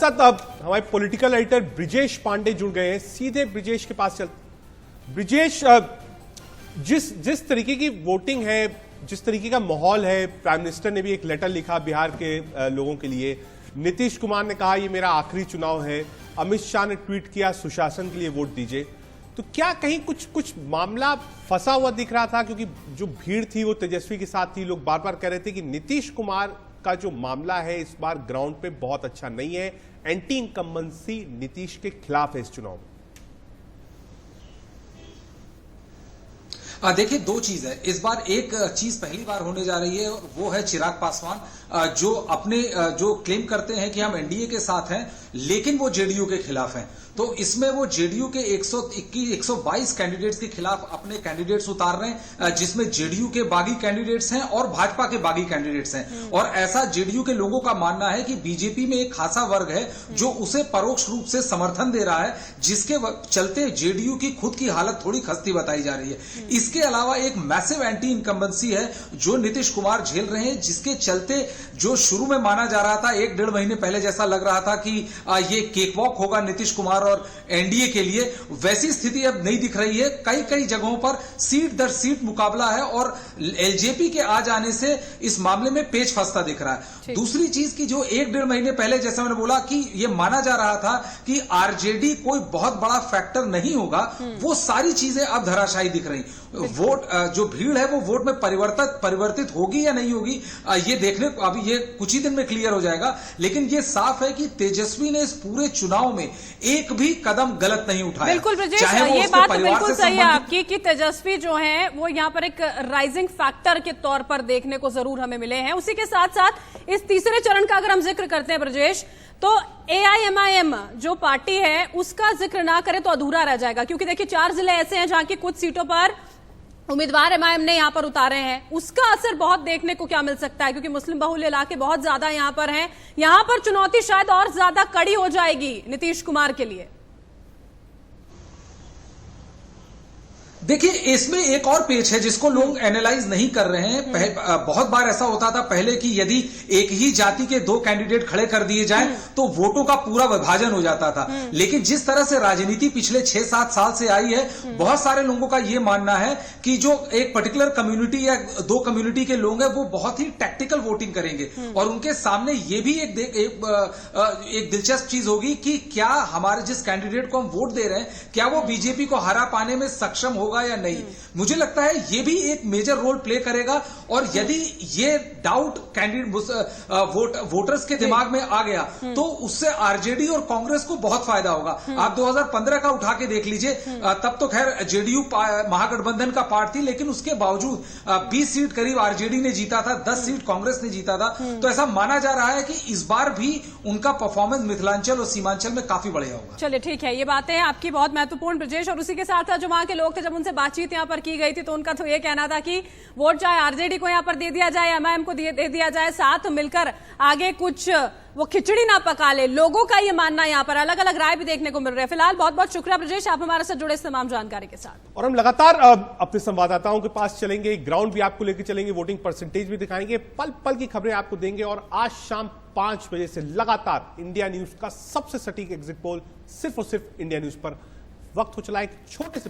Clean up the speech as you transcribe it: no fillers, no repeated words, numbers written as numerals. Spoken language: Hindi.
साथ अब हमारे पॉलिटिकल एडिटर ब्रिजेश पांडे जुड़ गए हैं। सीधे ब्रिजेश के पास चलते। ब्रिजेश, जिस तरीके की वोटिंग है, जिस तरीके का माहौल है, प्राइम मिनिस्टर ने भी एक लेटर लिखा बिहार के लोगों के लिए। नीतीश कुमार ने कहा ये मेरा आखिरी चुनाव है। अमित शाह ने ट्वीट किया सुशासन के लिए वोट दीजिए। तो क्या कहीं कुछ मामला फंसा हुआ दिख रहा था? क्योंकि जो भीड़ थी वो तेजस्वी के साथ थी। लोग बार बार कह रहे थे कि नीतीश कुमार का जो मामला है इस बार ग्राउंड पे बहुत अच्छा नहीं है। एंटी इनकम्बेंसी नीतीश के खिलाफ है इस चुनाव में। देखिए, दो चीज है इस बार। एक चीज पहली बार होने जा रही है, वो है चिराग पासवान, जो अपने जो क्लेम करते हैं कि हम एनडीए के साथ हैं लेकिन वो जेडीयू के खिलाफ हैं। तो इसमें वो जेडीयू के 122 कैंडिडेट्स के खिलाफ अपने कैंडिडेट्स उतार रहे हैं, जिसमें जेडीयू के बागी कैंडिडेट्स हैं और भाजपा के बागी कैंडिडेट्स हैं। और ऐसा जेडीयू के लोगों का मानना है कि बीजेपी में एक खासा वर्ग है जो उसे परोक्ष रूप से समर्थन दे रहा है, जिसके चलते जेडीयू की खुद की हालत थोड़ी खस्ती बताई जा रही है। इसके अलावा एक मैसिव एंटी इनकम्बेंसी है जो नीतीश कुमार झेल रहे हैं, जिसके चलते जो शुरू में माना जा रहा था, 1-1.5 महीने पहले जैसा लग रहा था कि ये केकवॉक होगा नीतीश कुमार और एनडीए के लिए, वैसी स्थिति अब नहीं दिख रही है। कई कई जगहों पर सीट दर सीट मुकाबला है और एलजेपी के आ जाने से इस मामले में पेच फंसता दिख रहा है। दूसरी चीज की जो 1-1.5 महीने पहले जैसा मैंने बोला कि ये माना जा रहा था कि आरजेडी कोई बहुत बड़ा फैक्टर नहीं होगा, वो सारी चीजें अब धराशायी दिख रही। वोट जो भीड़ है वो वोट में परिवर्तित होगी या नहीं होगी, ये देखने को अभी ये कुछ ही दिन में क्लियर हो जाएगा। लेकिन ये साफ है कि तेजस्वी ने इस पूरे चुनाव में एक भी कदम गलत नहीं उठाया। बिल्कुल ब्रजेश, ये बात बिल्कुल सही है आपकी कि तेजस्वी जो है वो यहाँ पर एक राइजिंग फैक्टर के तौर पर देखने को जरूर हमें मिले हैं। उसी के साथ साथ इस तीसरे चरण का अगर हम जिक्र करते हैं ब्रजेश, तो एआईएमआईएम जो पार्टी है उसका जिक्र ना करें तो अधूरा रह जाएगा। क्योंकि देखिए 4 जिले ऐसे हैं जहां की कुछ सीटों पर उम्मीदवार एमआईएम ने यहां पर उतारे हैं। उसका असर बहुत देखने को क्या मिल सकता है, क्योंकि मुस्लिम बहुल इलाके बहुत ज्यादा यहां पर हैं। यहां पर चुनौती शायद और ज्यादा कड़ी हो जाएगी नीतीश कुमार के लिए। देखिए, इसमें एक और पेच है जिसको लोग एनालाइज नहीं कर रहे हैं। बहुत बार ऐसा होता था पहले कि यदि एक ही जाति के 2 कैंडिडेट खड़े कर दिए जाएं तो वोटों का पूरा विभाजन हो जाता था। लेकिन जिस तरह से राजनीति पिछले 6-7 साल से आई है, बहुत सारे लोगों का यह मानना है कि जो एक पर्टिकुलर कम्युनिटी या 2 कम्युनिटी के लोग हैं वो बहुत ही टैक्टिकल वोटिंग करेंगे और उनके सामने ये भी एक दिलचस्प चीज होगी कि क्या हमारे जिस कैंडिडेट को हम वोट दे रहे हैं क्या वो बीजेपी को हरा पाने में सक्षम होगा या नहीं। मुझे लगता है ये भी एक मेजर रोल प्ले करेगा। और यदि ये डाउट कैंडिडेट वोटर्स के दिमाग में आ गया तो उससे आरजेडी और कांग्रेस को बहुत फायदा होगा। आप 2015 का उठा के देख लीजिए, तब तो खैर जेडीयू महागठबंधन का पार्ट थी, लेकिन उसके बावजूद 20 सीट करीब आरजेडी ने जीता था, 10 सीट कांग्रेस ने जीता था। तो ऐसा माना जा रहा है कि इस बार भी उनका परफॉर्मेंस मिथिलांचल और सीमांचल में काफी बढ़िया होगा। चलिए ठीक है, ये बातें आपकी बहुत महत्वपूर्ण ब्रजेश। और उसी के साथ जो वहां के लोग थे, जब उनसे बातचीत यहां पर की गई थी तो उनका तो ये कहना था कि वोट चाहे आरजेडी को यहां पर दे दिया जाए, एमआईएम को दे दिया जाए, साथ मिलकर आगे कुछ वो खिचड़ी ना पका ले। लोगों का ये मानना, यहां पर अलग अलग राय भी देखने को मिल रहे हैं। फिलहाल बहुत बहुत शुक्रिया ब्रजेश, आप हमारे साथ जुड़े इस तमाम जानकारी के साथ। और हम लगातार अपने संवाददाताओं के पास चलेंगे, ग्राउंड भी आपको लेकर चलेंगे, वोटिंग परसेंटेज भी दिखाएंगे, पल पल की खबरें आपको देंगे। और आज शाम 5 बजे से लगातार इंडिया न्यूज का सबसे सटीक एग्जिट पोल सिर्फ और सिर्फ इंडिया न्यूज पर। वक्त हो चला एक छोटे से